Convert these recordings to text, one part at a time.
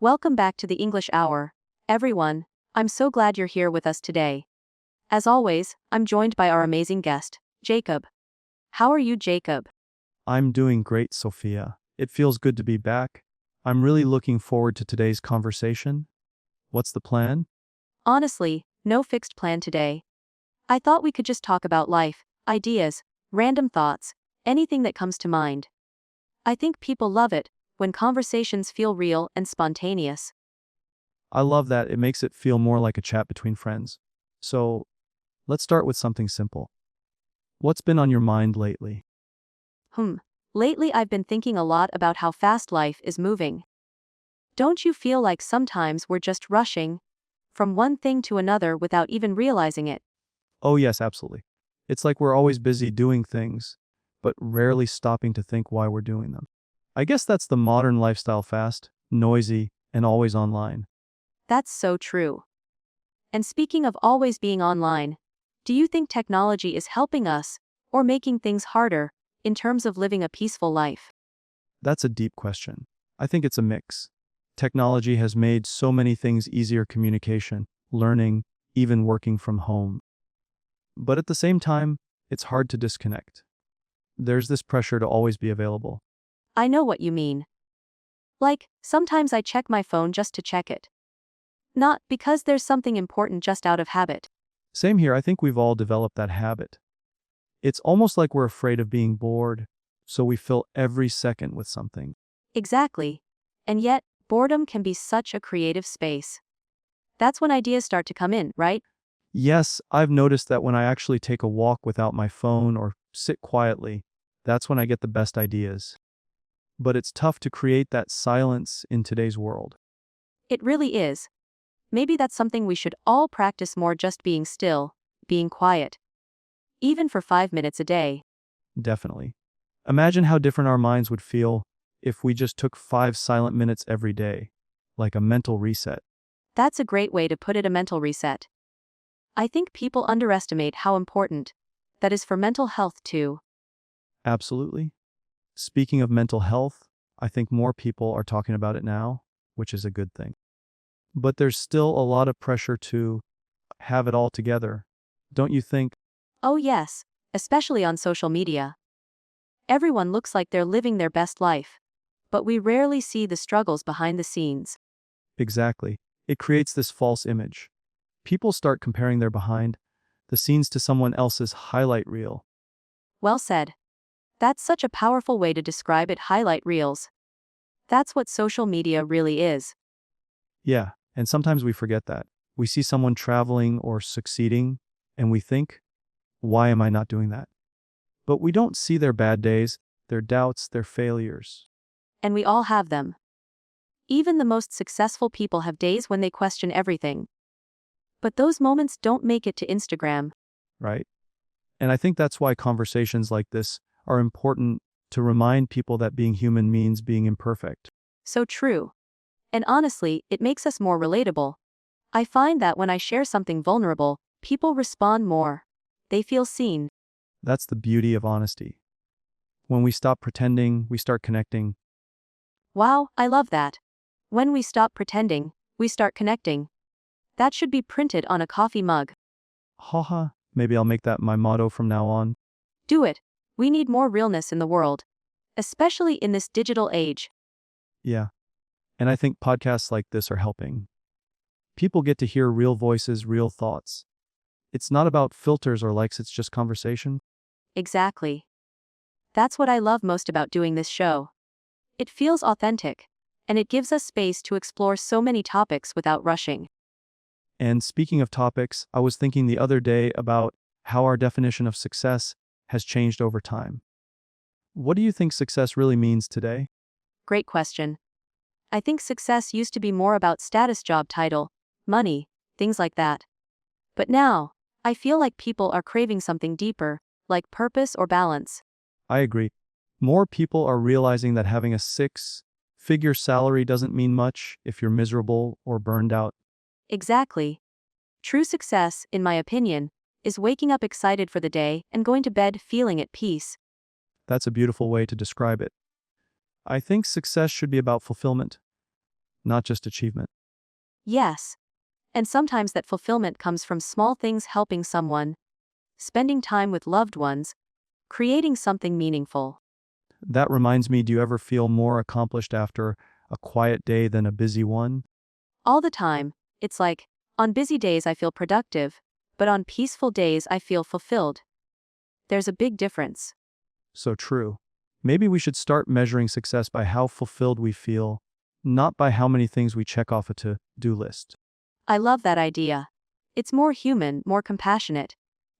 Welcome back to the English Hour, everyone. I'm so glad you're here with us today. As always, I'm joined by our amazing guest, Jacob. How are you, Jacob? I'm doing great, Sophia. It feels good to be back. I'm really looking forward to today's conversation. What's the plan? Honestly, no fixed plan today. I thought we could just talk about life, ideas, random thoughts, anything that comes to mind. I think people love it when conversations feel real and spontaneous. I love that it makes it feel more like a chat between friends. So, let's start with something simple. What's been on your mind lately? Hmm. Lately, I've been thinking a lot about how fast life is moving. Don't you feel like sometimes we're just rushing from one thing to another without even realizing it? Oh, yes, absolutely. It's like we're always busy doing things, but rarely stopping to think why we're doing them. I guess that's the modern lifestyle: fast, noisy, and always online. That's so true. And speaking of always being online, do you think technology is helping us or making things harder in terms of living a peaceful life? That's a deep question. I think it's a mix. Technology has made so many things easier: communication, learning, even working from home. But at the same time, it's hard to disconnect. There's this pressure to always be available. I know what you mean. Like, sometimes I check my phone just to check it. Not because there's something important, just out of habit. Same here, I think we've all developed that habit. It's almost like we're afraid of being bored, so we fill every second with something. Exactly. And yet, boredom can be such a creative space. That's when ideas start to come in, right? Yes, I've noticed that when I actually take a walk without my phone or sit quietly, that's when I get the best ideas. But it's tough to create that silence in today's world. It really is. Maybe that's something we should all practice more, just being still, being quiet. Even for 5 minutes a day. Definitely. Imagine how different our minds would feel if we just took 5 silent minutes every day, like a mental reset. That's a great way to put it, a mental reset. I think people underestimate how important that is for mental health too. Absolutely. Speaking of mental health, I think more people are talking about it now, which is a good thing. But there's still a lot of pressure to have it all together, don't you think? Oh yes, especially on social media. Everyone looks like they're living their best life. But we rarely see the struggles behind the scenes. Exactly. It creates this false image. People start comparing their behind the scenes to someone else's highlight reel. Well said. That's such a powerful way to describe it, highlight reels. That's what social media really is. Yeah, and sometimes we forget that. We see someone traveling or succeeding, and we think, why am I not doing that? But we don't see their bad days, their doubts, their failures, And we all have them. Even the most successful people have days when they question everything. But those moments don't make it to Instagram. right? And I think that's why conversations like this are important, to remind people that being human means being imperfect. So true. And honestly, it makes us more relatable. I find that when I share something vulnerable, people respond more. They feel seen. That's the beauty of honesty. When we stop pretending, we start connecting. Wow, I love that. When we stop pretending, we start connecting. That should be printed on a coffee mug. Haha, maybe I'll make that my motto from now on. Do it. We need more realness in the world. Especially in this digital age. Yeah. And I think podcasts like this are helping. People get to hear real voices, real thoughts. It's not about filters or likes, it's just conversation. Exactly. That's what I love most about doing this show. It feels authentic. And it gives us space to explore so many topics without rushing. And speaking of topics, I was thinking the other day about how our definition of success has changed over time. What do you think success really means today? Great question. I think success used to be more about status, job title, money, things like that. But now, I feel like people are craving something deeper, like purpose or balance. I agree. More people are realizing that having a six-figure salary doesn't mean much if you're miserable or burned out. Exactly. True success, in my opinion, is waking up excited for the day and going to bed feeling at peace. That's a beautiful way to describe it. I think success should be about fulfillment, not just achievement. Yes. And sometimes that fulfillment comes from small things, helping someone, spending time with loved ones, creating something meaningful. That reminds me, do you ever feel more accomplished after a quiet day than a busy one? All the time, it's like, on busy days I feel productive, but on peaceful days I feel fulfilled. There's a big difference. So true. Maybe we should start measuring success by how fulfilled we feel, not by how many things we check off a to-do list. I love that idea. It's more human, more compassionate,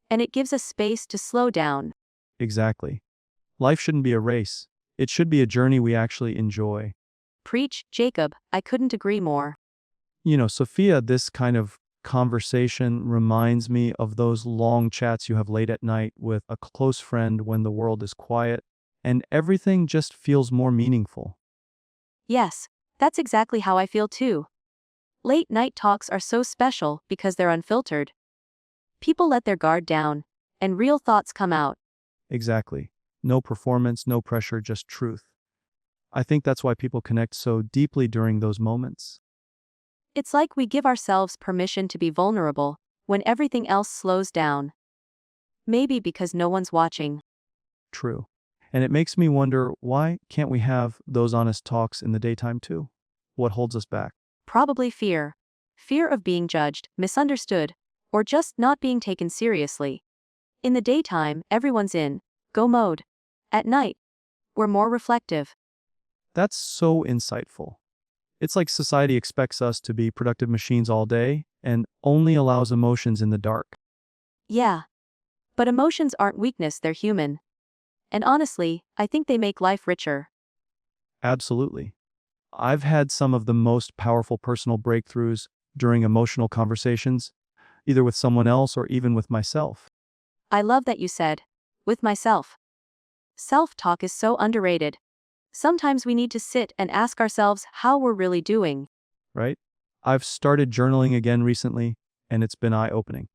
and it gives us space to slow down. Exactly. Life shouldn't be a race. It should be a journey we actually enjoy. Preach, Jacob, I couldn't agree more. Sophia, this kind of conversation reminds me of those long chats you have late at night with a close friend when the world is quiet and everything just feels more meaningful. Yes, that's exactly how I feel too. Late night talks are so special because they're unfiltered. People let their guard down, and real thoughts come out. Exactly. No performance, no pressure, just truth. I think that's why people connect so deeply during those moments. It's like we give ourselves permission to be vulnerable when everything else slows down. Maybe because no one's watching. True. And it makes me wonder, why can't we have those honest talks in the daytime too? What holds us back? Probably fear. Fear of being judged, misunderstood, or just not being taken seriously. In the daytime, everyone's in go mode. At night, we're more reflective. That's so insightful. It's like society expects us to be productive machines all day and only allows emotions in the dark. Yeah. But emotions aren't weakness, they're human. And honestly, I think they make life richer. Absolutely. I've had some of the most powerful personal breakthroughs during emotional conversations, either with someone else or even with myself, I love that you said, with myself. Self-talk is so underrated. Sometimes we need to sit and ask ourselves how we're really doing. right? I've started journaling again recently, and it's been eye-opening.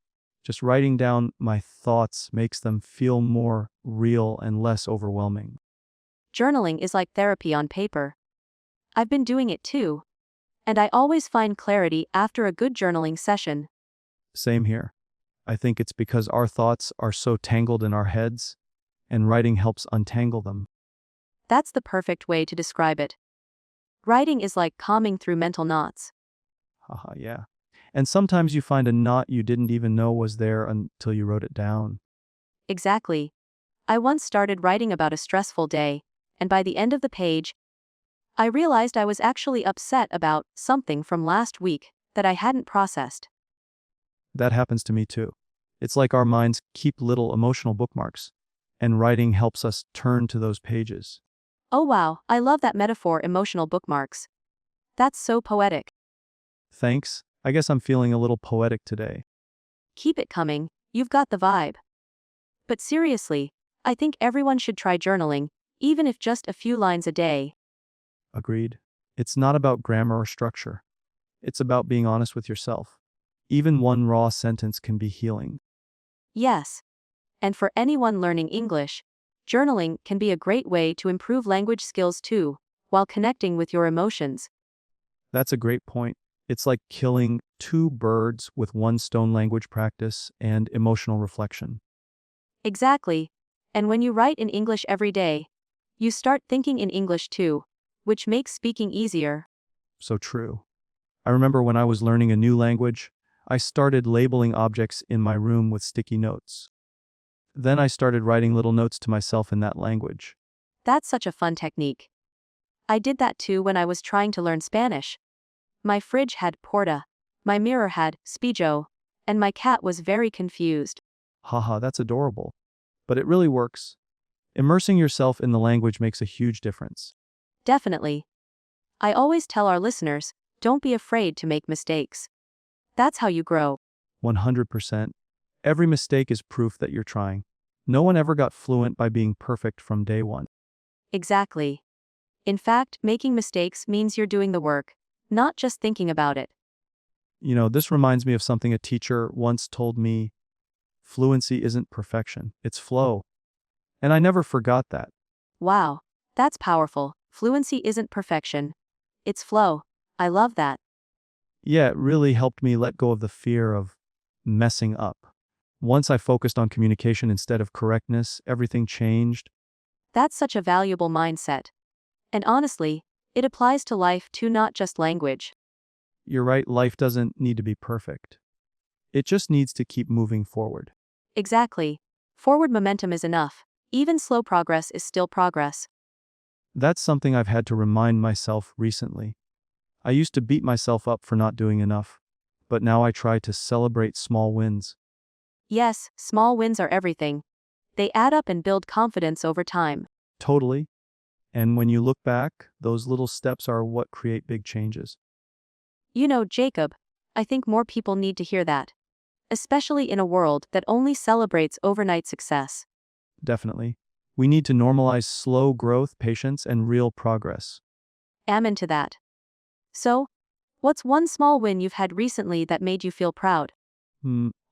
Just writing down my thoughts makes them feel more real and less overwhelming. Journaling is like therapy on paper. I've been doing it too. And I always find clarity after a good journaling session. Same here. I think it's because our thoughts are so tangled in our heads, and writing helps untangle them. That's the perfect way to describe it. Writing is like combing through mental knots. Haha, yeah. And sometimes you find a knot you didn't even know was there until you wrote it down. Exactly. I once started writing about a stressful day, and by the end of the page, I realized I was actually upset about something from last week that I hadn't processed. That happens to me too. It's like our minds keep little emotional bookmarks, and writing helps us turn to those pages. Oh wow, I love that metaphor, emotional bookmarks. That's so poetic. Thanks. I guess I'm feeling a little poetic today. Keep it coming, you've got the vibe. But seriously, I think everyone should try journaling, even if just a few lines a day. Agreed. It's not about grammar or structure. It's about being honest with yourself. Even one raw sentence can be healing. Yes. And for anyone learning English, journaling can be a great way to improve language skills too, while connecting with your emotions. That's a great point. It's like killing two birds with one stone: language practice and emotional reflection. Exactly. And when you write in English every day, you start thinking in English too, which makes speaking easier. So true. I remember when I was learning a new language, I started labeling objects in my room with sticky notes. Then I started writing little notes to myself in that language. That's such a fun technique. I did that too when I was trying to learn Spanish. My fridge had porta, my mirror had spejo, and my cat was very confused. Haha, that's adorable. But it really works. Immersing yourself in the language makes a huge difference. Definitely. I always tell our listeners, don't be afraid to make mistakes. That's how you grow. 100%. Every mistake is proof that you're trying. No one ever got fluent by being perfect from day one. Exactly. In fact, making mistakes means you're doing the work, not just thinking about it. This reminds me of something a teacher once told me: fluency isn't perfection, it's flow. And I never forgot that. Wow, that's powerful. Fluency isn't perfection. It's flow. I love that. Yeah, it really helped me let go of the fear of messing up. Once I focused on communication instead of correctness, everything changed. That's such a valuable mindset. And honestly, it applies to life too, not just language. You're right, life doesn't need to be perfect. It just needs to keep moving forward. Exactly. Forward momentum is enough. Even slow progress is still progress. That's something I've had to remind myself recently. I used to beat myself up for not doing enough, but now I try to celebrate small wins. Yes, small wins are everything. They add up and build confidence over time. Totally. And when you look back, those little steps are what create big changes. You know, Jacob, I think more people need to hear that. Especially in a world that only celebrates overnight success. Definitely. We need to normalize slow growth, patience, and real progress. Amen to that. So, what's one small win you've had recently that made you feel proud?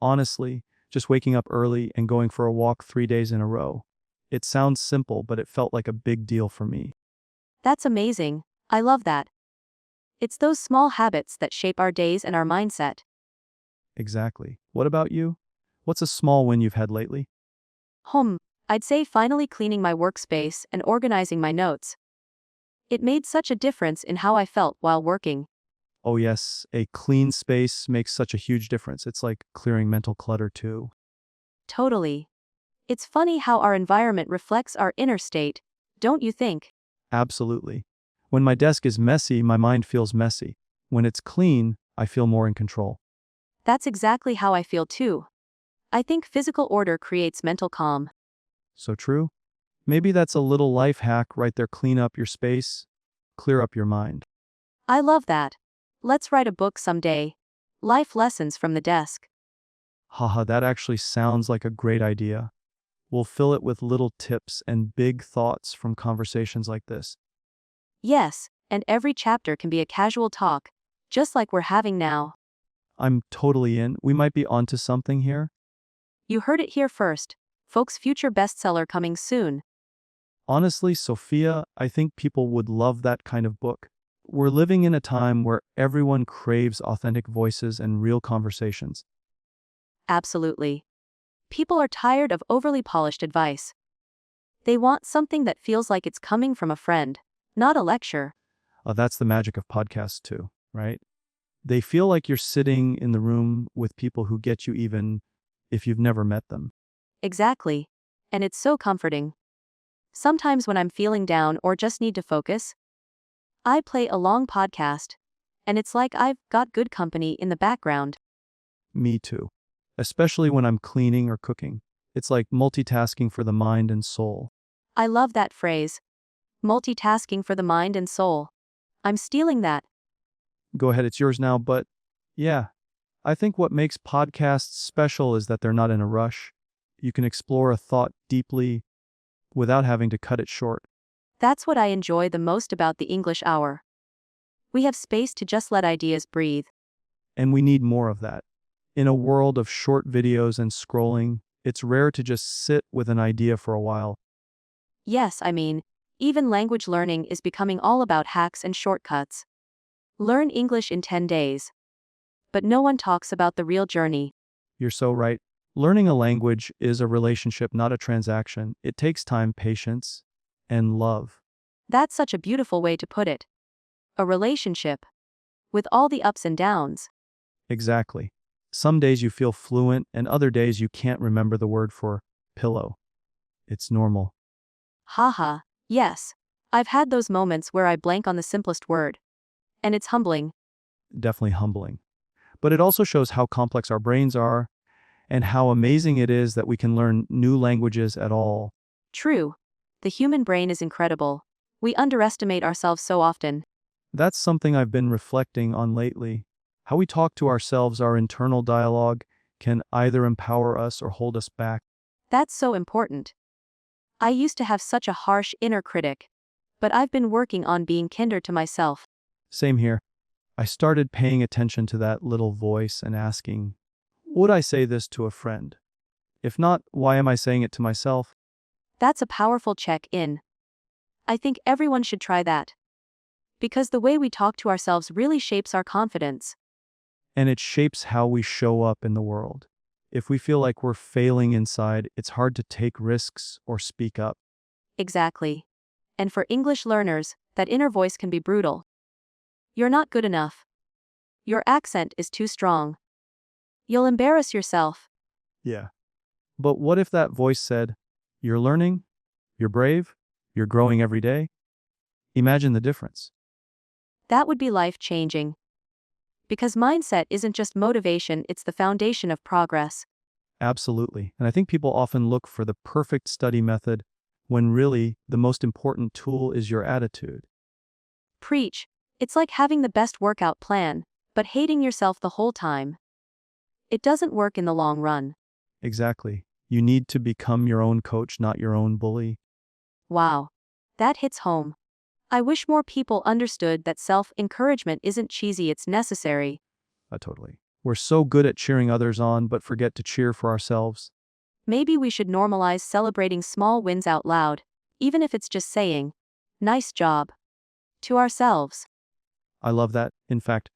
Honestly, just waking up early and going for a walk 3 days in a row. It sounds simple, but it felt like a big deal for me. That's amazing. I love that. It's those small habits that shape our days and our mindset. Exactly. What about you? What's a small win you've had lately? Hmm, I'd say finally cleaning my workspace and organizing my notes. It made such a difference in how I felt while working. Oh, yes, a clean space makes such a huge difference. It's like clearing mental clutter, too. Totally. It's funny how our environment reflects our inner state, don't you think? Absolutely. When my desk is messy, my mind feels messy. When it's clean, I feel more in control. That's exactly how I feel too. I think physical order creates mental calm. So true. Maybe that's a little life hack right there. Clean up your space, clear up your mind. I love that. Let's write a book someday. Life lessons from the desk. Haha, that actually sounds like a great idea. We'll fill it with little tips and big thoughts from conversations like this. Yes, and every chapter can be a casual talk, just like we're having now. I'm totally in. We might be onto something here. You heard it here first. Folks' future bestseller coming soon. Honestly, Sophia, I think people would love that kind of book. We're living in a time where everyone craves authentic voices and real conversations. Absolutely. People are tired of overly polished advice. They want something that feels like it's coming from a friend, not a lecture. That's the magic of podcasts, too, right? They feel like you're sitting in the room with people who get you even if you've never met them. Exactly. And it's so comforting. Sometimes when I'm feeling down or just need to focus, I play a long podcast, and it's like I've got good company in the background. Me too. Especially when I'm cleaning or cooking. It's like multitasking for the mind and soul. I love that phrase. Multitasking for the mind and soul. I'm stealing that. Go ahead, it's yours now, but yeah, I think what makes podcasts special is that they're not in a rush. You can explore a thought deeply without having to cut it short. That's what I enjoy the most about the English Hour. We have space to just let ideas breathe. And we need more of that. In a world of short videos and scrolling, it's rare to just sit with an idea for a while. Yes, I mean, even language learning is becoming all about hacks and shortcuts. Learn English in 10 days. But no one talks about the real journey. You're so right. Learning a language is a relationship, not a transaction. It takes time, patience, and love. That's such a beautiful way to put it. A relationship. With all the ups and downs. Exactly. Some days you feel fluent, and other days you can't remember the word for pillow. It's normal. Haha, yes. I've had those moments where I blank on the simplest word. And it's humbling. Definitely humbling. But it also shows how complex our brains are and how amazing it is that we can learn new languages at all. True. The human brain is incredible. We underestimate ourselves so often. That's something I've been reflecting on lately. How we talk to ourselves, our internal dialogue, can either empower us or hold us back. That's so important. I used to have such a harsh inner critic. But I've been working on being kinder to myself. Same here. I started paying attention to that little voice and asking, would I say this to a friend? If not, why am I saying it to myself? That's a powerful check-in. I think everyone should try that. Because the way we talk to ourselves really shapes our confidence. And it shapes how we show up in the world. If we feel like we're failing inside, it's hard to take risks or speak up. Exactly. And for English learners, that inner voice can be brutal. You're not good enough. Your accent is too strong. You'll embarrass yourself. Yeah. But what if that voice said, "You're learning, you're brave, you're growing every day"? Imagine the difference. That would be life-changing. Because mindset isn't just motivation, it's the foundation of progress. Absolutely. And I think people often look for the perfect study method when really the most important tool is your attitude. Preach. It's like having the best workout plan, but hating yourself the whole time. It doesn't work in the long run. Exactly. You need to become your own coach, not your own bully. Wow. That hits home. I wish more people understood that self-encouragement isn't cheesy, it's necessary. Totally. We're so good at cheering others on, but forget to cheer for ourselves. Maybe we should normalize celebrating small wins out loud, even if it's just saying, "Nice job," to ourselves. I love that. In fact,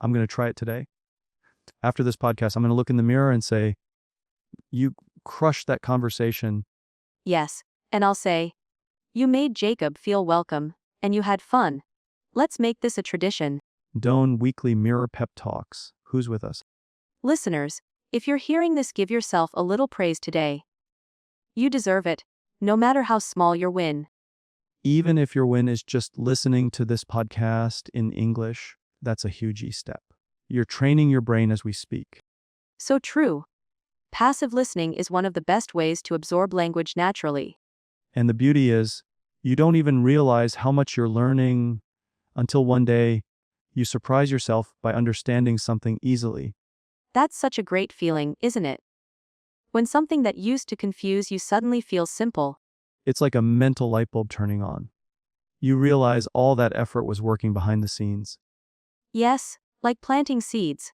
I'm going to try it today. After this podcast, I'm going to look in the mirror and say, "You crushed that conversation." Yes, and I'll say, "You made Jacob feel welcome, and you had fun. Let's make this a tradition." Doan weekly mirror pep talks. Who's with us? Listeners, if you're hearing this, give yourself a little praise today. You deserve it, no matter how small your win. Even if your win is just listening to this podcast in English, that's a huge step. You're training your brain as we speak. So true. Passive listening is one of the best ways to absorb language naturally. And the beauty is, you don't even realize how much you're learning until one day you surprise yourself by understanding something easily. That's such a great feeling, isn't it? When something that used to confuse you suddenly feels simple. It's like a mental light bulb turning on. You realize all that effort was working behind the scenes. Yes, like planting seeds.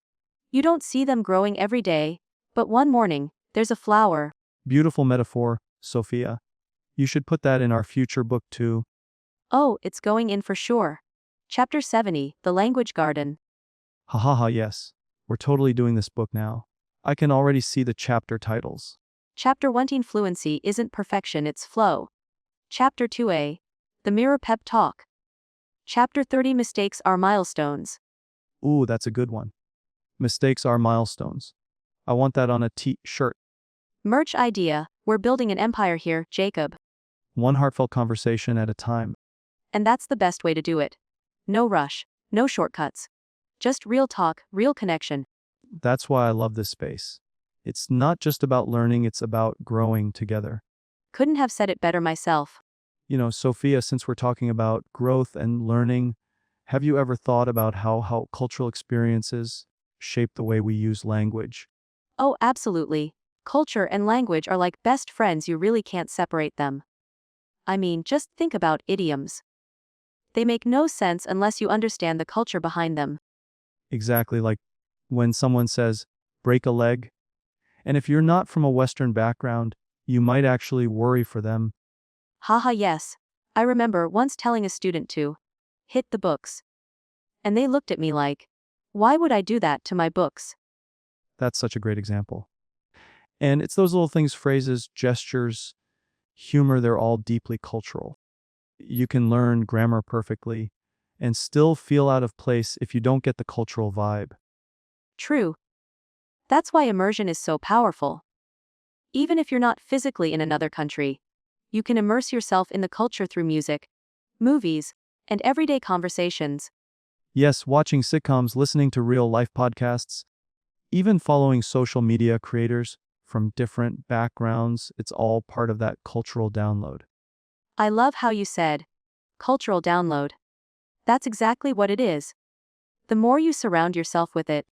You don't see them growing every day, but one morning, there's a flower. Beautiful metaphor, Sophia. You should put that in our future book too. Oh, it's going in for sure. Chapter 70, The Language Garden. Ha ha ha, yes. We're totally doing this book now. I can already see the chapter titles. Chapter 1, Fluency isn't perfection, it's flow. Chapter 2a, The Mirror Pep Talk. Chapter 30, Mistakes are milestones. Ooh, that's a good one. Mistakes are milestones. I want that on a t-shirt. Merch idea, we're building an empire here, Jacob. One heartfelt conversation at a time. And that's the best way to do it. No rush, no shortcuts. Just real talk, real connection. That's why I love this space. It's not just about learning, it's about growing together. Couldn't have said it better myself. You know, Sophia, since we're talking about growth and learning, have you ever thought about how cultural experiences shape the way we use language? Oh, absolutely. Culture and language are like best friends, you really can't separate them. I mean, just think about idioms. They make no sense unless you understand the culture behind them. Exactly, like when someone says, break a leg. And if you're not from a Western background, you might actually worry for them. Haha, yes. I remember once telling a student to hit the books. And they looked at me like, why would I do that to my books? That's such a great example. And it's those little things, phrases, gestures, humor, they're all deeply cultural. You can learn grammar perfectly and still feel out of place if you don't get the cultural vibe. True. That's why immersion is so powerful. Even if you're not physically in another country, you can immerse yourself in the culture through music, movies, and everyday conversations. Yes, watching sitcoms, listening to real-life podcasts, even following social media creators from different backgrounds, it's all part of that cultural download. I love how you said, cultural download. That's exactly what it is. The more you surround yourself with it,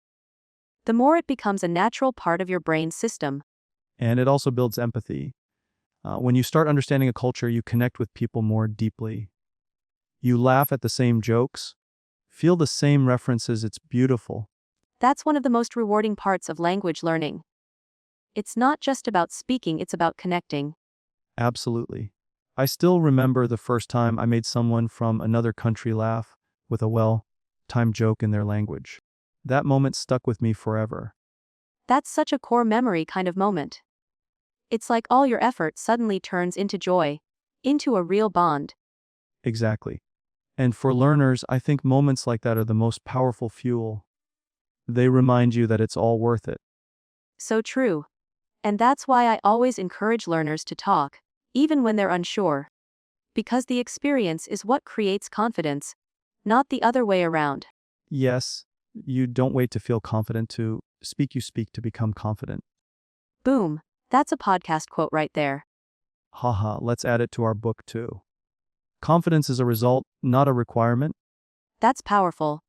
the more it becomes a natural part of your brain system. And it also builds empathy. When you start understanding a culture, you connect with people more deeply. You laugh at the same jokes, feel the same references, it's beautiful. That's one of the most rewarding parts of language learning. It's not just about speaking, it's about connecting. Absolutely. I still remember the first time I made someone from another country laugh with a well-timed joke in their language. That moment stuck with me forever. That's such a core memory kind of moment. It's like all your effort suddenly turns into joy, into a real bond. Exactly. And for learners, I think moments like that are the most powerful fuel. They remind you that it's all worth it. So true. And that's why I always encourage learners to talk, even when they're unsure. Because the experience is what creates confidence, not the other way around. Yes, you don't wait to feel confident to speak, you speak to become confident. Boom. That's a podcast quote right there. Haha, let's add it to our book too. Confidence is a result, not a requirement. That's powerful.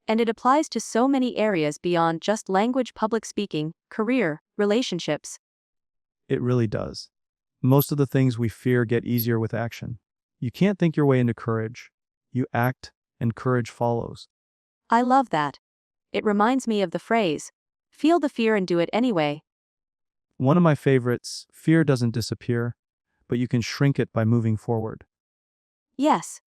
And it applies to so many areas beyond just language, public speaking, career, relationships. It really does. Most of the things we fear get easier with action. You can't think your way into courage. You act, and courage follows. I love that. It reminds me of the phrase, feel the fear and do it anyway. One of my favorites, fear doesn't disappear, but you can shrink it by moving forward. Yes.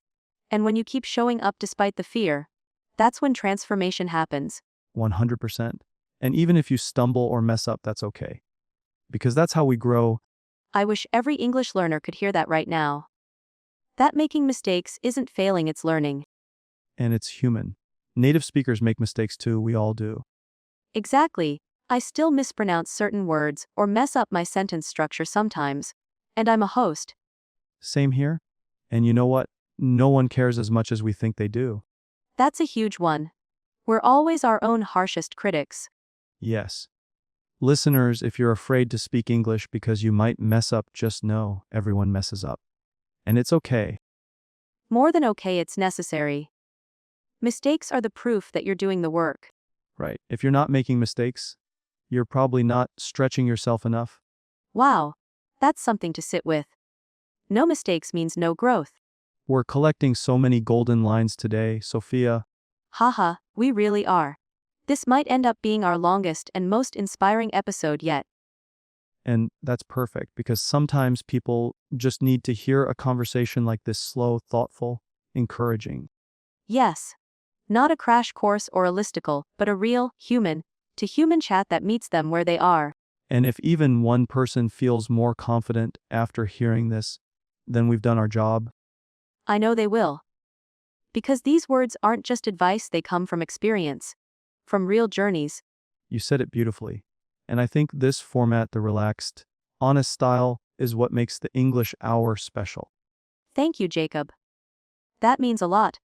And when you keep showing up despite the fear, that's when transformation happens. 100%. And even if you stumble or mess up, that's okay. Because that's how we grow. I wish every English learner could hear that right now. That making mistakes isn't failing, it's learning. And it's human. Native speakers make mistakes too, we all do. Exactly. I still mispronounce certain words or mess up my sentence structure sometimes. And I'm a host. Same here. And you know what? No one cares as much as we think they do. That's a huge one. We're always our own harshest critics. Yes. Listeners, if you're afraid to speak English because you might mess up, just know everyone messes up. And it's okay. More than okay, it's necessary. Mistakes are the proof that you're doing the work. Right. If you're not making mistakes, you're probably not stretching yourself enough. Wow. That's something to sit with. No mistakes means no growth. We're collecting so many golden lines today, Sophia. Haha, we really are. This might end up being our longest and most inspiring episode yet. And that's perfect because sometimes people just need to hear a conversation like this, slow, thoughtful, encouraging. Yes. Not a crash course or a listicle, but a real, human-to-human chat that meets them where they are. And if even one person feels more confident after hearing this, then we've done our job. I know they will. Because these words aren't just advice, they come from experience. From real journeys. You said it beautifully. And I think this format, the relaxed, honest style, is what makes the English Hour special. Thank you, Jacob. That means a lot.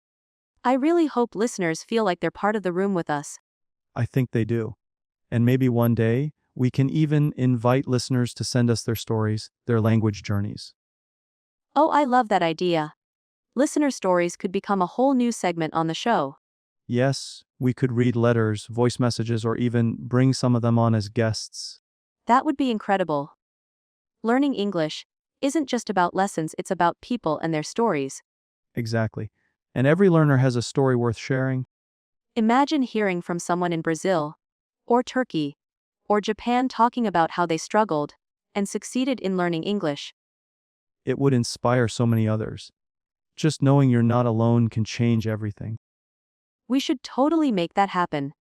I really hope listeners feel like they're part of the room with us. I think they do. And maybe one day, we can even invite listeners to send us their stories, their language journeys. Oh, I love that idea. Listener stories could become a whole new segment on the show. Yes, we could read letters, voice messages, or even bring some of them on as guests. That would be incredible. Learning English isn't just about lessons, it's about people and their stories. Exactly. And every learner has a story worth sharing. Imagine hearing from someone in Brazil, or Turkey, or Japan talking about how they struggled and succeeded in learning English. It would inspire so many others. Just knowing you're not alone can change everything. We should totally make that happen.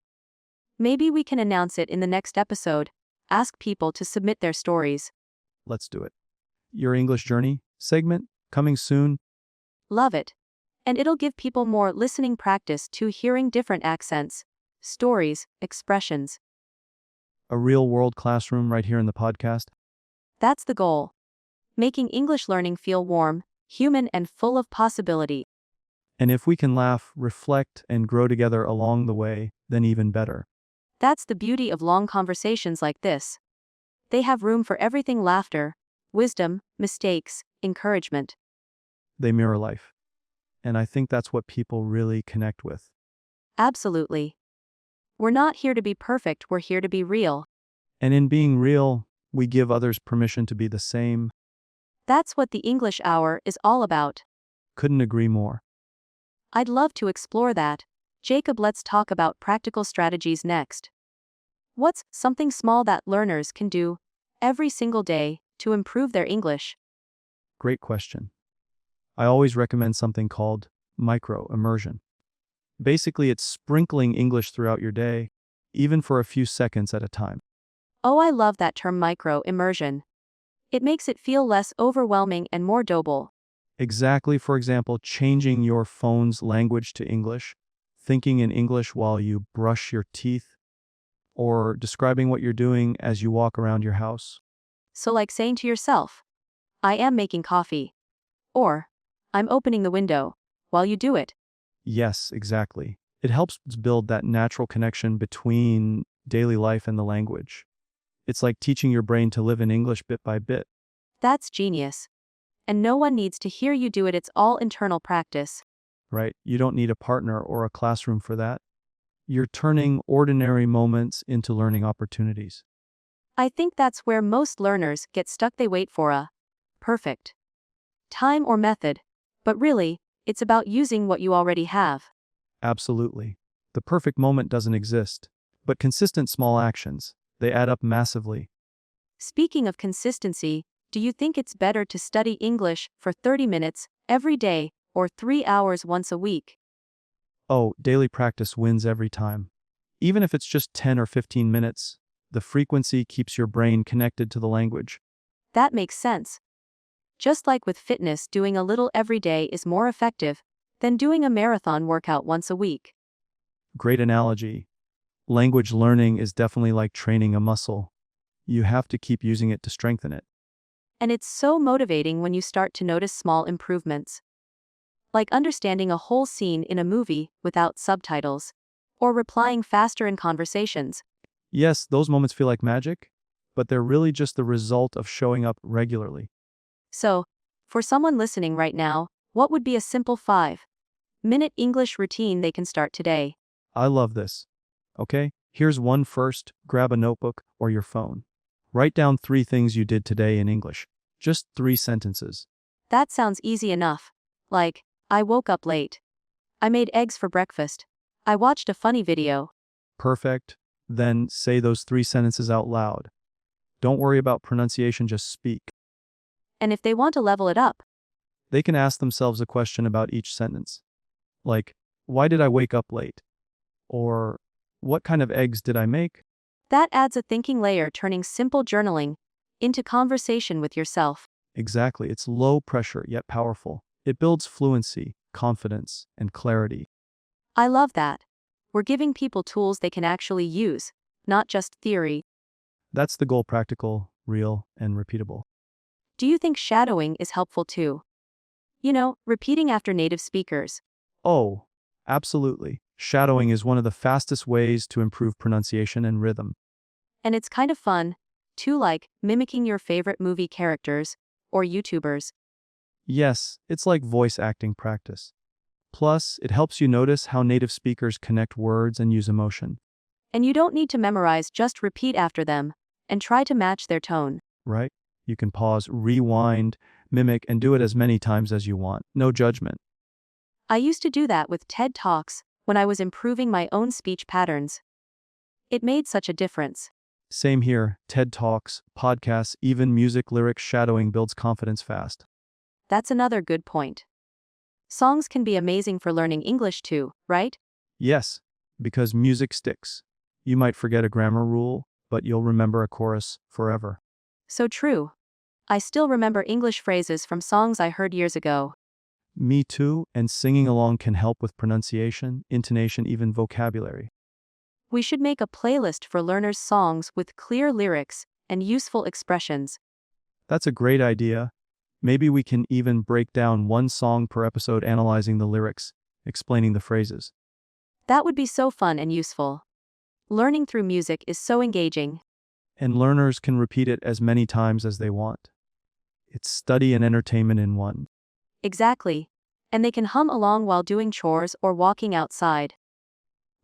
Maybe we can announce it in the next episode. Ask people to submit their stories. Let's do it. Your English Journey segment, coming soon. Love it. And it'll give people more listening practice to hearing different accents, stories, expressions. A real world classroom right here in the podcast. That's the goal. Making English learning feel warm, human, and full of possibility. And if we can laugh, reflect, and grow together along the way, then even better. That's the beauty of long conversations like this. They have room for everything: laughter, wisdom, mistakes, encouragement. They mirror life. And I think that's what people really connect with. Absolutely. We're not here to be perfect, we're here to be real. And in being real, we give others permission to be the same. That's what the English Hour is all about. Couldn't agree more. I'd love to explore that. Jacob, let's talk about practical strategies next. What's something small that learners can do every single day to improve their English? Great question. I always recommend something called micro immersion. Basically, it's sprinkling English throughout your day, even for a few seconds at a time. Oh, I love that term micro immersion. It makes it feel less overwhelming and more doable. Exactly, for example, changing your phone's language to English, thinking in English while you brush your teeth, or describing what you're doing as you walk around your house. So, like saying to yourself, I am making coffee. Or, I'm opening the window, while you do it. Yes, exactly. It helps build that natural connection between daily life and the language. It's like teaching your brain to live in English bit by bit, That's genius. And no one needs to hear you do it, it's all internal practice. right? You don't need a partner or a classroom for that. You're turning ordinary moments into learning opportunities. I think that's where most learners get stuck. They wait for a perfect time or method. But really, it's about using what you already have. Absolutely. The perfect moment doesn't exist, but consistent small actions, they add up massively. Speaking of consistency, do you think it's better to study English for 30 minutes every day or 3 hours once a week? Oh, daily practice wins every time. Even if it's just 10 or 15 minutes, the frequency keeps your brain connected to the language. That makes sense. Just like with fitness, doing a little every day is more effective than doing a marathon workout once a week. Great analogy. Language learning is definitely like training a muscle. You have to keep using it to strengthen it. And it's so motivating when you start to notice small improvements. Like understanding a whole scene in a movie without subtitles, or replying faster in conversations. Yes, those moments feel like magic, but they're really just the result of showing up regularly. So, for someone listening right now, what would be a simple 5-minute English routine they can start today? I love this. Okay, here's one first. Grab a notebook or your phone. Write down 3 things you did today in English. Just 3 sentences. That sounds easy enough. Like, I woke up late. I made eggs for breakfast. I watched a funny video. Perfect. Then say those 3 sentences out loud. Don't worry about pronunciation, just speak. And if they want to level it up, They can ask themselves a question about each sentence. Like, why did I wake up late? Or, what kind of eggs did I make? that adds a thinking layer, turning simple journaling into conversation with yourself. Exactly, it's low pressure yet powerful. It builds fluency, confidence, and clarity. I love that. We're giving people tools they can actually use, not just theory. That's the goal: practical, real, and repeatable. Do you think shadowing is helpful too? You know, repeating after native speakers. Oh, absolutely. Shadowing is one of the fastest ways to improve pronunciation and rhythm. And it's kind of fun, too, like mimicking your favorite movie characters or YouTubers. Yes, it's like voice acting practice. Plus, it helps you notice how native speakers connect words and use emotion, And you don't need to memorize, just repeat after them and try to match their tone. right? You can pause, rewind, mimic, and do it as many times as you want. No judgment. I used to do that with TED Talks when I was improving my own speech patterns. It made such a difference. Same here. TED Talks, podcasts, even music lyrics shadowing builds confidence fast. That's another good point. Songs can be amazing for learning English too, right? Yes, because music sticks. You might forget a grammar rule, but you'll remember a chorus forever. So true. I still remember English phrases from songs I heard years ago. Me too, and singing along can help with pronunciation, intonation, even vocabulary. We should make a playlist for learners' songs with clear lyrics and useful expressions. That's a great idea. Maybe we can even break down one song per episode, analyzing the lyrics, explaining the phrases. That would be so fun and useful. Learning through music is so engaging. And learners can repeat it as many times as they want. It's study and entertainment in one. Exactly. And they can hum along while doing chores or walking outside.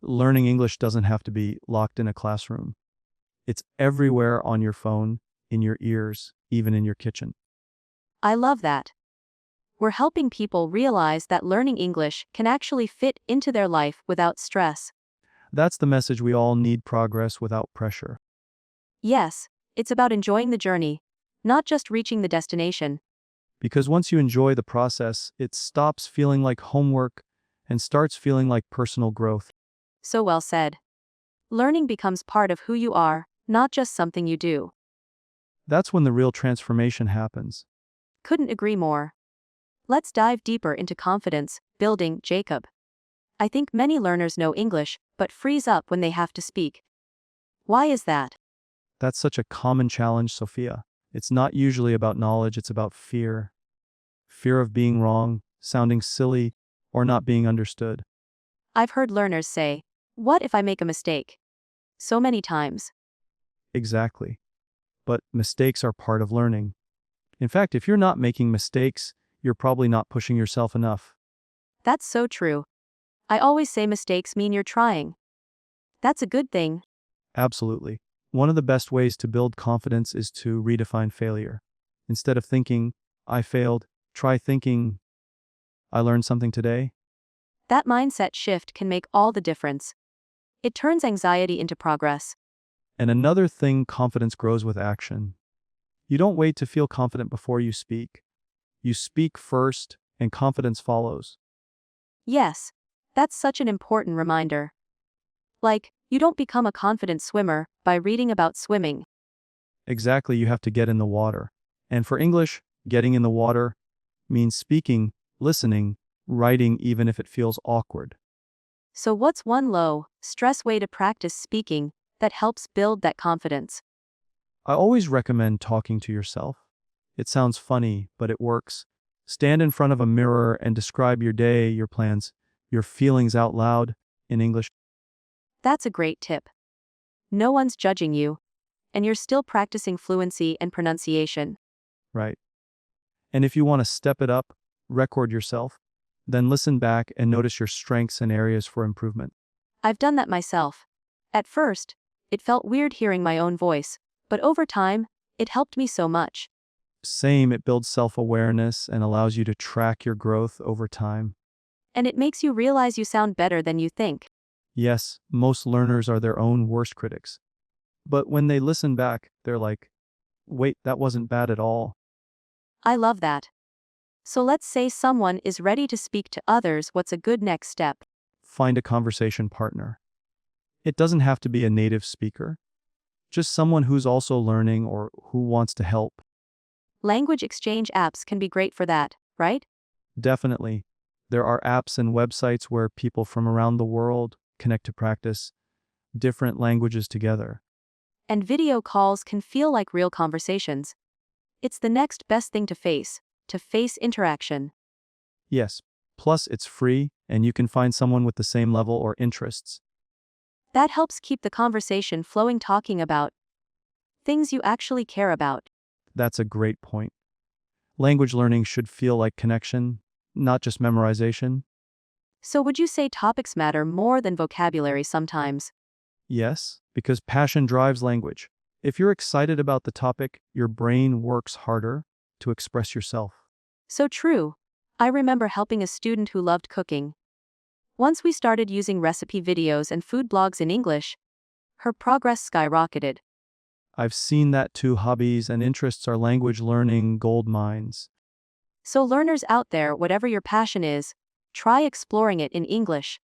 Learning English doesn't have to be locked in a classroom. It's everywhere, on your phone, in your ears, even in your kitchen. I love that. We're helping people realize that learning English can actually fit into their life without stress. That's the message we all need: progress without pressure. Yes, it's about enjoying the journey, not just reaching the destination. Because once you enjoy the process, it stops feeling like homework and starts feeling like personal growth. So well said. Learning becomes part of who you are, not just something you do. That's when the real transformation happens. Couldn't agree more. Let's dive deeper into confidence building, Jacob. I think many learners know English, but freeze up when they have to speak. Why is that? That's such a common challenge, Sophia. It's not usually about knowledge, it's about fear. Fear of being wrong, sounding silly, or not being understood. I've heard learners say, "What if I make a mistake?" So many times. Exactly. But mistakes are part of learning. In fact, if you're not making mistakes, you're probably not pushing yourself enough. That's so true. I always say mistakes mean you're trying. That's a good thing. Absolutely. One of the best ways to build confidence is to redefine failure. Instead of thinking, I failed, try thinking, I learned something today. That mindset shift can make all the difference. It turns anxiety into progress. And another thing, confidence grows with action. You don't wait to feel confident before you speak. You speak first, and confidence follows. Yes, that's such an important reminder. Like, you don't become a confident swimmer by reading about swimming. Exactly, you have to get in the water. And for English, getting in the water means speaking, listening, writing even if it feels awkward. So, what's one low, stress way to practice speaking that helps build that confidence? I always recommend talking to yourself. It sounds funny, but it works. Stand in front of a mirror and describe your day, your plans, your feelings out loud in English. That's a great tip. No one's judging you, and you're still practicing fluency and pronunciation. Right. And if you want to step it up, record yourself, then listen back and notice your strengths and areas for improvement. I've done that myself. At first, it felt weird hearing my own voice, but over time, it helped me so much. Same, it builds self-awareness and allows you to track your growth over time. And it makes you realize you sound better than you think. Yes, most learners are their own worst critics. But when they listen back, they're like, wait, that wasn't bad at all. I love that. So let's say someone is ready to speak to others. What's a good next step? Find a conversation partner. It doesn't have to be a native speaker, just someone who's also learning or who wants to help. Language exchange apps can be great for that, right? Definitely. There are apps and websites where people from around the world connect to practice different languages together. And video calls can feel like real conversations. It's the next best thing to face interaction. Yes, plus it's free and you can find someone with the same level or interests. That helps keep the conversation flowing, talking about things you actually care about. That's a great point. Language learning should feel like connection, not just memorization. So, would you say topics matter more than vocabulary sometimes? Yes, because passion drives language. If you're excited about the topic, your brain works harder to express yourself. So true. I remember helping a student who loved cooking. Once we started using recipe videos and food blogs in English, her progress skyrocketed. I've seen that too. Hobbies and interests are language learning gold mines. So, learners out there, whatever your passion is, try exploring it in English.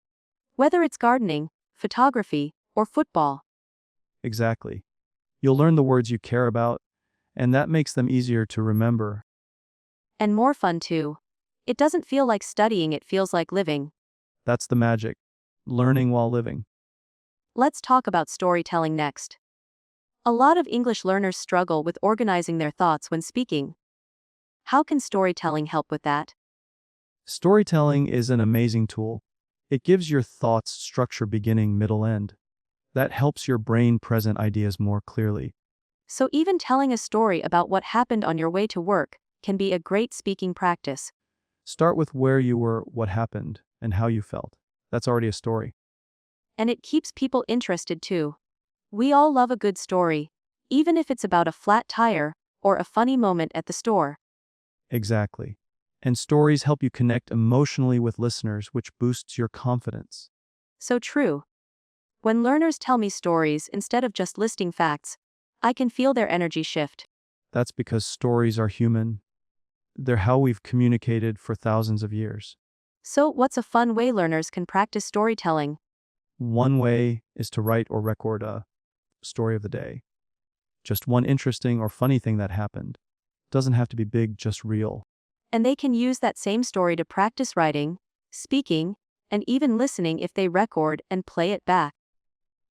Whether it's gardening, photography, or football. Exactly. You'll learn the words you care about, and that makes them easier to remember. And more fun too. It doesn't feel like studying, it feels like living. That's the magic. Learning while living. Let's talk about storytelling next. A lot of English learners struggle with organizing their thoughts when speaking. How can storytelling help with that? Storytelling is an amazing tool. It gives your thoughts structure, beginning, middle, end. That helps your brain present ideas more clearly. So, even telling a story about what happened on your way to work can be a great speaking practice. Start with where you were, what happened, and how you felt. That's already a story. And it keeps people interested too. We all love a good story, even if it's about a flat tire or a funny moment at the store. Exactly. And stories help you connect emotionally with listeners, which boosts your confidence. So true. When learners tell me stories instead of just listing facts, I can feel their energy shift. That's because stories are human. They're how we've communicated for thousands of years. So, what's a fun way learners can practice storytelling? One way is to write or record a story of the day. Just one interesting or funny thing that happened. Doesn't have to be big, just real. And they can use that same story to practice writing, speaking, and even listening if they record and play it back.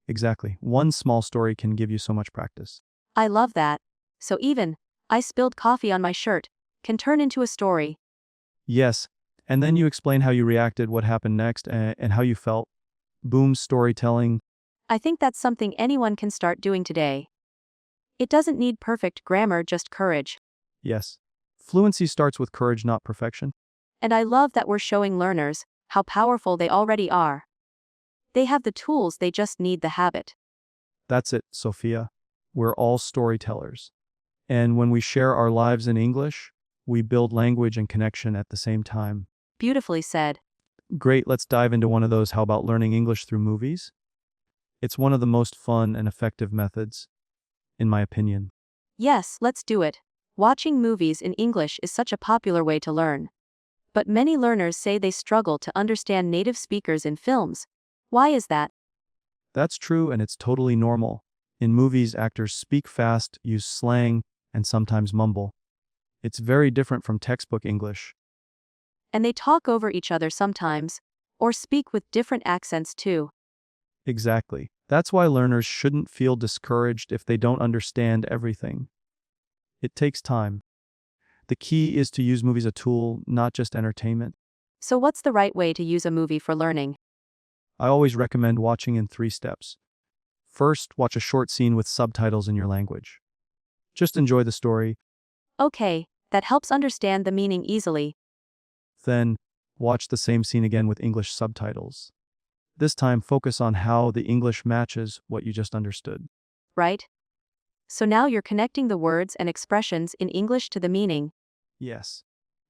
Exactly. One small story can give you so much practice. I love that. So, even, I spilled coffee on my shirt, can turn into a story. Yes. And then you explain how you reacted, what happened next, and how you felt. Boom, storytelling. I think that's something anyone can start doing today. It doesn't need perfect grammar, just courage. Yes. Fluency starts with courage, not perfection. And I love that we're showing learners how powerful they already are. They have the tools, they just need the habit. That's it, Sophia. We're all storytellers. And when we share our lives in English, we build language and connection at the same time. Beautifully said. Great, let's dive into one of those. How about learning English through movies? It's one of the most fun and effective methods, in my opinion. Yes, let's do it. Watching movies in English is such a popular way to learn. But many learners say they struggle to understand native speakers in films. Why is that? That's true, and it's totally normal. In movies, actors speak fast, use slang, and sometimes mumble. It's very different from textbook English. And they talk over each other sometimes, or speak with different accents too. Exactly. That's why learners shouldn't feel discouraged if they don't understand everything. It takes time. The key is to use movies as a tool, not just entertainment. So, what's the right way to use a movie for learning? I always recommend watching in 3 steps. First, watch a short scene with subtitles in your language. Just enjoy the story. Okay, that helps understand the meaning easily, Then, watch the same scene again with English subtitles. This time, focus on how the English matches what you just understood. right? So now you're connecting the words and expressions in English to the meaning. Yes.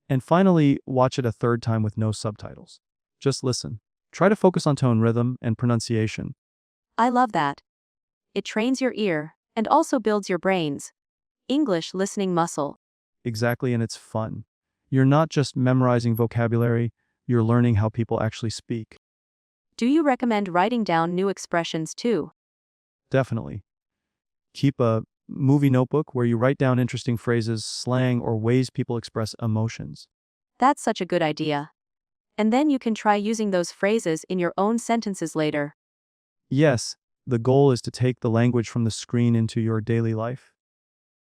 And finally, watch it a third time with no subtitles. Just listen. Try to focus on tone, rhythm, and pronunciation. I love that. It trains your ear, and also builds your brain's English listening muscle. Exactly, and it's fun. You're not just memorizing vocabulary, you're learning how people actually speak. Do you recommend writing down new expressions too? Definitely. Keep a movie notebook where you write down interesting phrases, slang, or ways people express emotions. That's such a good idea. And then you can try using those phrases in your own sentences later. Yes, the goal is to take the language from the screen into your daily life.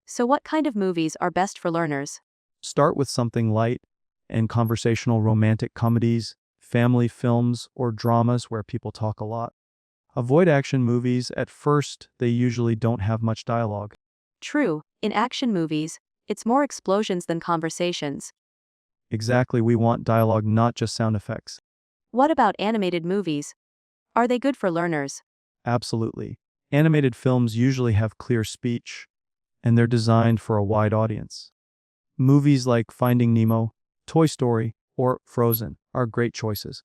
So, what kind of movies are best for learners? Start with something light and conversational romantic comedies, family films, or dramas where people talk a lot. Avoid action movies. At first, they usually don't have much dialogue. True, in action movies, it's more explosions than conversations. Exactly, we want dialogue, not just sound effects. What about animated movies? Are they good for learners? Absolutely. Animated films usually have clear speech, and they're designed for a wide audience. Movies like Finding Nemo, Toy Story, or Frozen are great choices.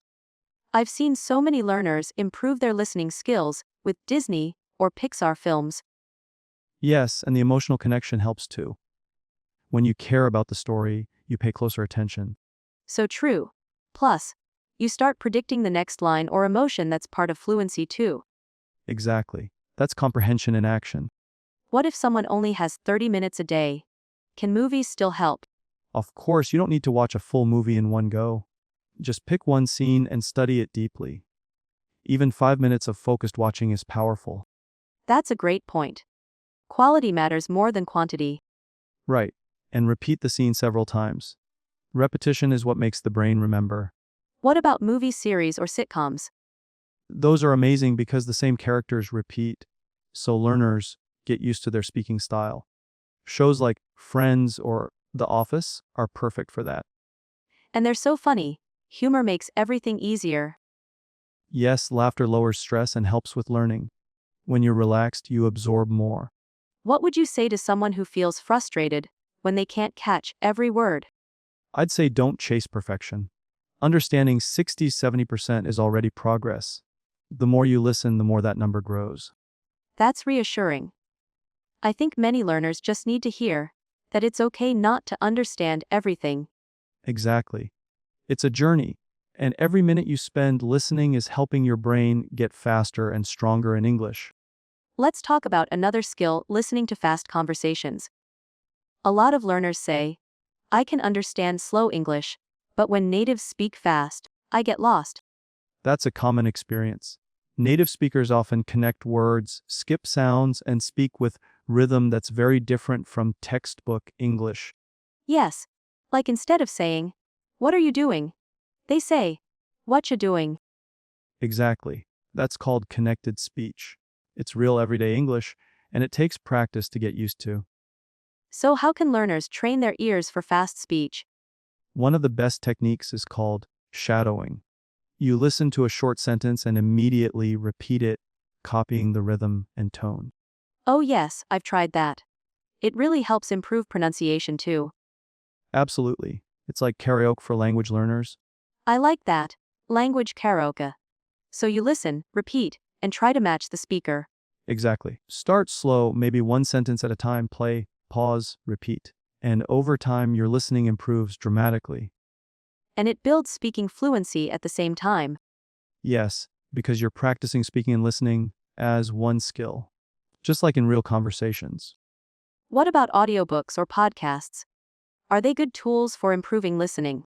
I've seen so many learners improve their listening skills with Disney or Pixar films. Yes, and the emotional connection helps too. When you care about the story, you pay closer attention. So true. Plus, you start predicting the next line or emotion. That's part of fluency too. Exactly. That's comprehension in action. What if someone only has 30 minutes a day? Can movies still help? Of course, you don't need to watch a full movie in one go. Just pick one scene and study it deeply. Even 5 minutes of focused watching is powerful. That's a great point. Quality matters more than quantity. Right. And repeat the scene several times. Repetition is what makes the brain remember. What about movie series or sitcoms? Those are amazing because the same characters repeat, so learners get used to their speaking style. Shows like Friends or The Office are perfect for that. And they're so funny. Humor makes everything easier. Yes, laughter lowers stress and helps with learning. When you're relaxed, you absorb more. What would you say to someone who feels frustrated when they can't catch every word? I'd say don't chase perfection. Understanding 60-70% is already progress. The more you listen, the more that number grows. That's reassuring. I think many learners just need to hear that it's okay not to understand everything. Exactly. It's a journey, And every minute you spend listening is helping your brain get faster and stronger in English. Let's talk about another skill, listening to fast conversations. A lot of learners say, I can understand slow English, but when natives speak fast, I get lost. That's a common experience. Native speakers often connect words, skip sounds, and speak with rhythm that's very different from textbook English. Yes, like instead of saying, what are you doing? They say, what you doing? Exactly. That's called connected speech. It's real everyday English, and it takes practice to get used to. So how can learners train their ears for fast speech? One of the best techniques is called shadowing. You listen to a short sentence and immediately repeat it, copying the rhythm and tone. Oh yes, I've tried that. It really helps improve pronunciation too. Absolutely. It's like karaoke for language learners. I like that. Language karaoke. So you listen, repeat, and try to match the speaker. Exactly. Start slow, maybe one sentence at a time, play, pause, repeat. And over time, your listening improves dramatically. And it builds speaking fluency at the same time. Yes, because you're practicing speaking and listening as one skill, just like in real conversations. What about audiobooks or podcasts? Are they good tools for improving listening?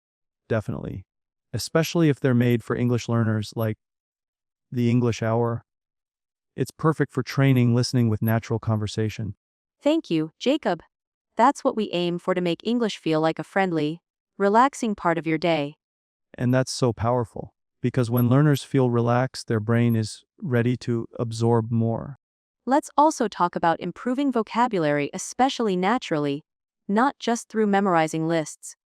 Definitely. Especially if they're made for English learners like the English Hour. It's perfect for training listening with natural conversation. Thank you, Jacob. That's what we aim for, to make English feel like a friendly, relaxing part of your day. And that's so powerful because when learners feel relaxed, their brain is ready to absorb more. Let's also talk about improving vocabulary, especially naturally, not just through memorizing lists.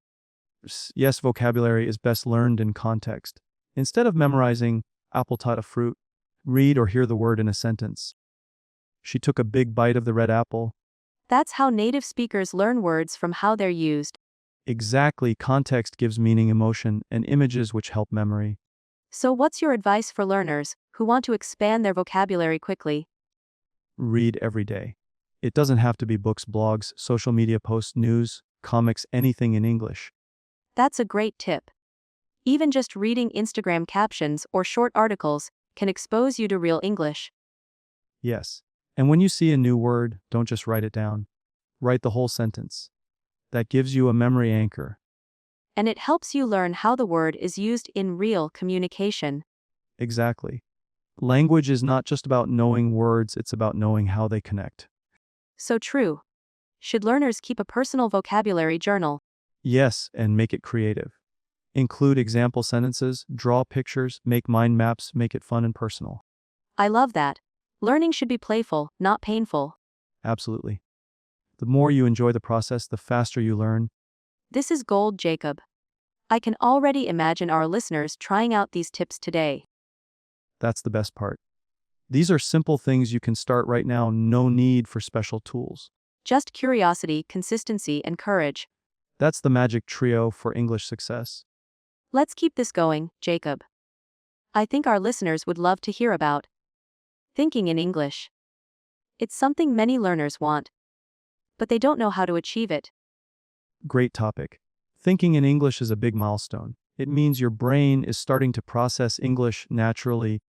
Yes, vocabulary is best learned in context. Instead of memorizing apple taught a fruit, read or hear the word in a sentence. She took a big bite of the red apple. That's how native speakers learn words, from how they're used. Exactly, context gives meaning, emotion, and images which help memory. So what's your advice for learners who want to expand their vocabulary quickly? Read every day. It doesn't have to be books, blogs, social media posts, news, comics, anything in English. That's a great tip. Even just reading Instagram captions or short articles can expose you to real English. Yes. And when you see a new word, don't just write it down. Write the whole sentence. That gives you a memory anchor. And it helps you learn how the word is used in real communication. Exactly. Language is not just about knowing words, it's about knowing how they connect. So true. Should learners keep a personal vocabulary journal? Yes, and make it creative. Include example sentences, draw pictures, make mind maps, make it fun and personal. I love that. Learning should be playful, not painful. Absolutely. The more you enjoy the process, the faster you learn. This is gold, Jacob. I can already imagine our listeners trying out these tips today. That's the best part. These are simple things you can start right now, no need for special tools. Just curiosity, consistency, and courage. That's the magic trio for English success. Let's keep this going, Jacob. I think our listeners would love to hear about thinking in English. It's something many learners want, but they don't know how to achieve it. Great topic. Thinking in English is a big milestone. It means your brain is starting to process English naturally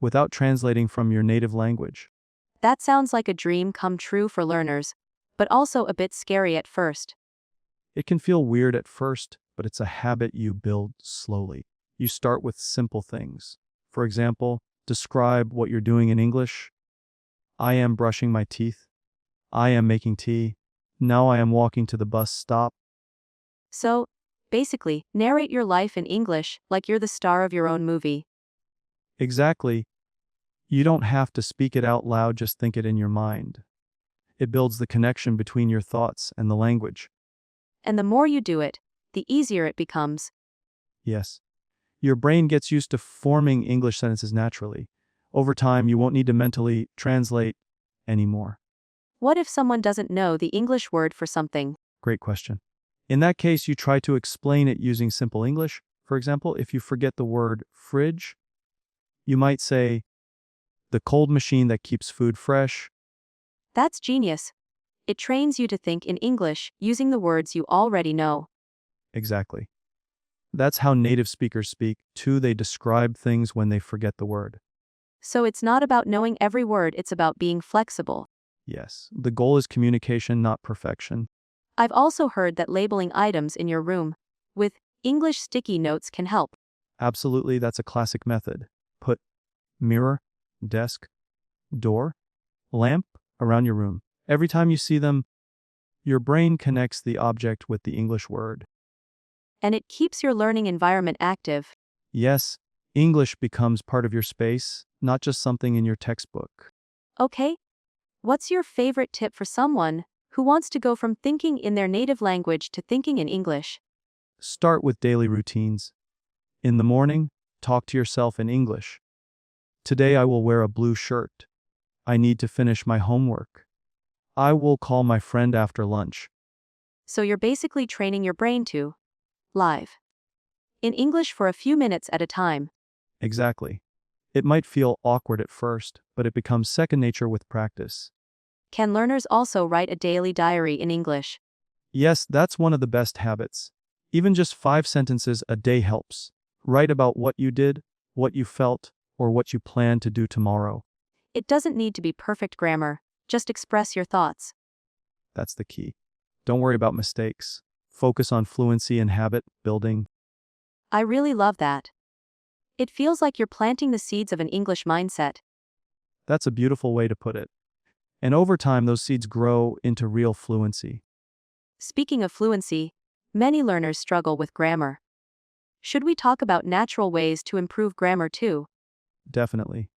without translating from your native language. That sounds like a dream come true for learners, but also a bit scary at first. It can feel weird at first, but it's a habit you build slowly. You start with simple things. For example, describe what you're doing in English. I am brushing my teeth. I am making tea. Now I am walking to the bus stop. So, basically, narrate your life in English like you're the star of your own movie. Exactly. You don't have to speak it out loud, just think it in your mind. It builds the connection between your thoughts and the language. And the more you do it, the easier it becomes. Yes. Your brain gets used to forming English sentences naturally. Over time, you won't need to mentally translate anymore. What if someone doesn't know the English word for something? Great question. In that case, you try to explain it using simple English. For example, if you forget the word fridge, you might say, the cold machine that keeps food fresh. That's genius. It trains you to think in English using the words you already know. Exactly. That's how native speakers speak, too. They describe things when they forget the word. So it's not about knowing every word, it's about being flexible. Yes, the goal is communication, not perfection. I've also heard that labeling items in your room with English sticky notes can help. Absolutely, that's a classic method. Put mirror, desk, door, lamp around your room. Every time you see them, your brain connects the object with the English word. And it keeps your learning environment active. Yes, English becomes part of your space, not just something in your textbook. Okay, what's your favorite tip for someone who wants to go from thinking in their native language to thinking in English? Start with daily routines. In the morning, talk to yourself in English. Today I will wear a blue shirt. I need to finish my homework. I will call my friend after lunch. So you're basically training your brain to live in English for a few minutes at a time. Exactly. It might feel awkward at first, but it becomes second nature with practice. Can learners also write a daily diary in English? Yes, that's one of the best habits. Even just 5 sentences a day helps. Write about what you did, what you felt, or what you plan to do tomorrow. It doesn't need to be perfect grammar, just express your thoughts. That's the key. Don't worry about mistakes. Focus on fluency and habit building. I really love that. It feels like you're planting the seeds of an English mindset. That's a beautiful way to put it. And over time, those seeds grow into real fluency. Speaking of fluency, many learners struggle with grammar. Should we talk about natural ways to improve grammar too? Definitely.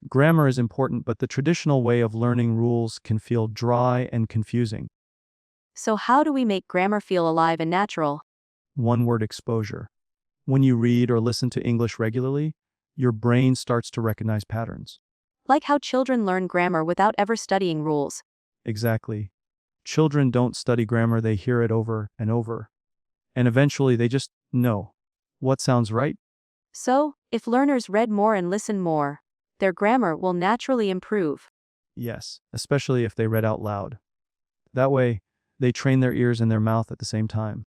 Grammar is important, but the traditional way of learning rules can feel dry and confusing. So how do we make grammar feel alive and natural? One-word exposure. When you read or listen to English regularly, your brain starts to recognize patterns. Like how children learn grammar without ever studying rules. Exactly. Children don't study grammar, they hear it over and over. And eventually they just know what sounds right. So, if learners read more and listen more, their grammar will naturally improve. Yes, especially if they read out loud. That way, they train their ears and their mouth at the same time.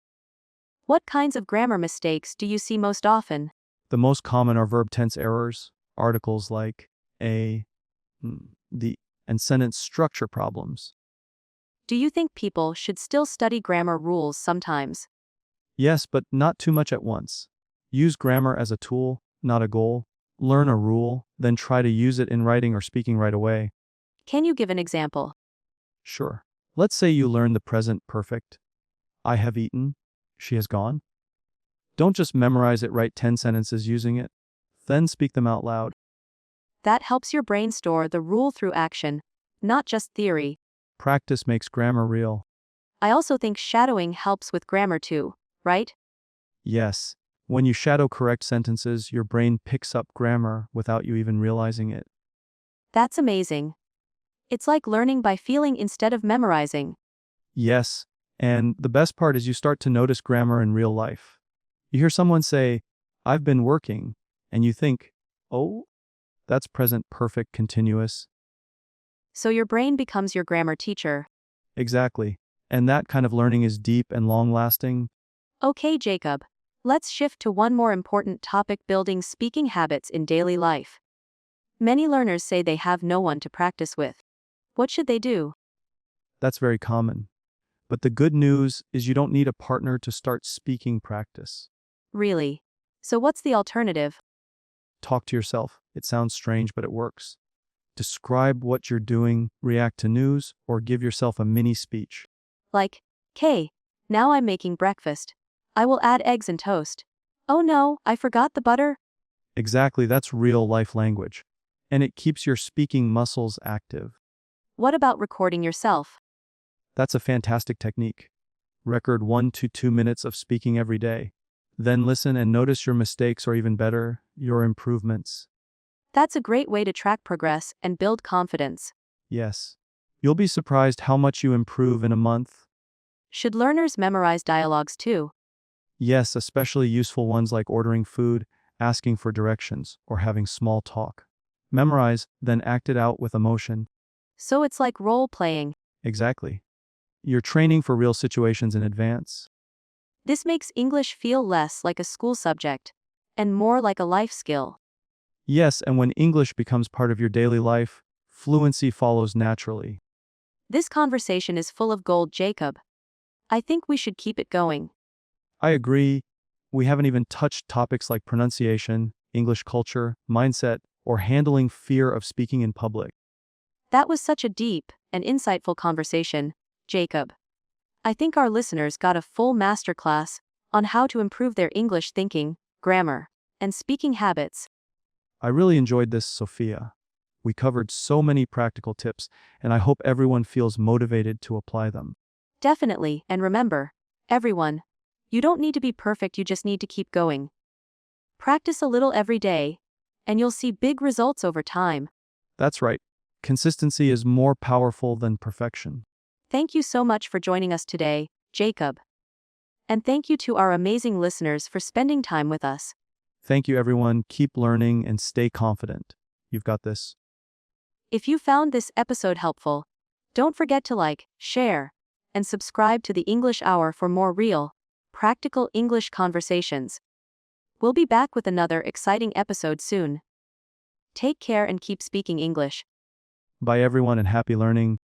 What kinds of grammar mistakes do you see most often? The most common are verb tense errors, articles like a, the, and sentence structure problems. Do you think people should still study grammar rules sometimes? Yes, but not too much at once. Use grammar as a tool, not a goal. Learn a rule, then try to use it in writing or speaking right away. Can you give an example? Sure. Let's say you learn the present perfect. I have eaten. She has gone. Don't just memorize it, write 10 sentences using it. Then speak them out loud. That helps your brain store the rule through action, not just theory. Practice makes grammar real. I also think shadowing helps with grammar too, right? Yes. When you shadow correct sentences, your brain picks up grammar without you even realizing it. That's amazing. It's like learning by feeling instead of memorizing. Yes. And the best part is you start to notice grammar in real life. You hear someone say, I've been working, and you think, oh, that's present perfect continuous. So your brain becomes your grammar teacher. Exactly. And that kind of learning is deep and long-lasting. Okay, Jacob. Let's shift to one more important topic: building speaking habits in daily life. Many learners say they have no one to practice with. What should they do? That's very common. But the good news is you don't need a partner to start speaking practice. Really? So what's the alternative? Talk to yourself. It sounds strange, but it works. Describe what you're doing, react to news, or give yourself a mini speech. Like, Kay, now I'm making breakfast. I will add eggs and toast. Oh no, I forgot the butter. Exactly, that's real life language. And it keeps your speaking muscles active. What about recording yourself? That's a fantastic technique. Record 1 to 2 minutes of speaking every day. Then listen and notice your mistakes, or even better, your improvements. That's a great way to track progress and build confidence. Yes. You'll be surprised how much you improve in a month. Should learners memorize dialogues too? Yes, especially useful ones like ordering food, asking for directions, or having small talk. Memorize, then act it out with emotion. So it's like role playing. Exactly. You're training for real situations in advance. This makes English feel less like a school subject and more like a life skill. Yes, and when English becomes part of your daily life, fluency follows naturally. This conversation is full of gold, Jacob. I think we should keep it going. I agree. We haven't even touched topics like pronunciation, English culture, mindset, or handling fear of speaking in public. That was such a deep and insightful conversation, Jacob. I think our listeners got a full masterclass on how to improve their English thinking, grammar, and speaking habits. I really enjoyed this, Sophia. We covered so many practical tips, and I hope everyone feels motivated to apply them. Definitely, and remember, everyone, you don't need to be perfect, you just need to keep going. Practice a little every day, and you'll see big results over time. That's right. Consistency is more powerful than perfection. Thank you so much for joining us today, Jacob. And thank you to our amazing listeners for spending time with us. Thank you, everyone. Keep learning and stay confident. You've got this. If you found this episode helpful, don't forget to like, share, and subscribe to the English Hour for more real, practical English conversations. We'll be back with another exciting episode soon. Take care and keep speaking English. Bye, everyone, and happy learning.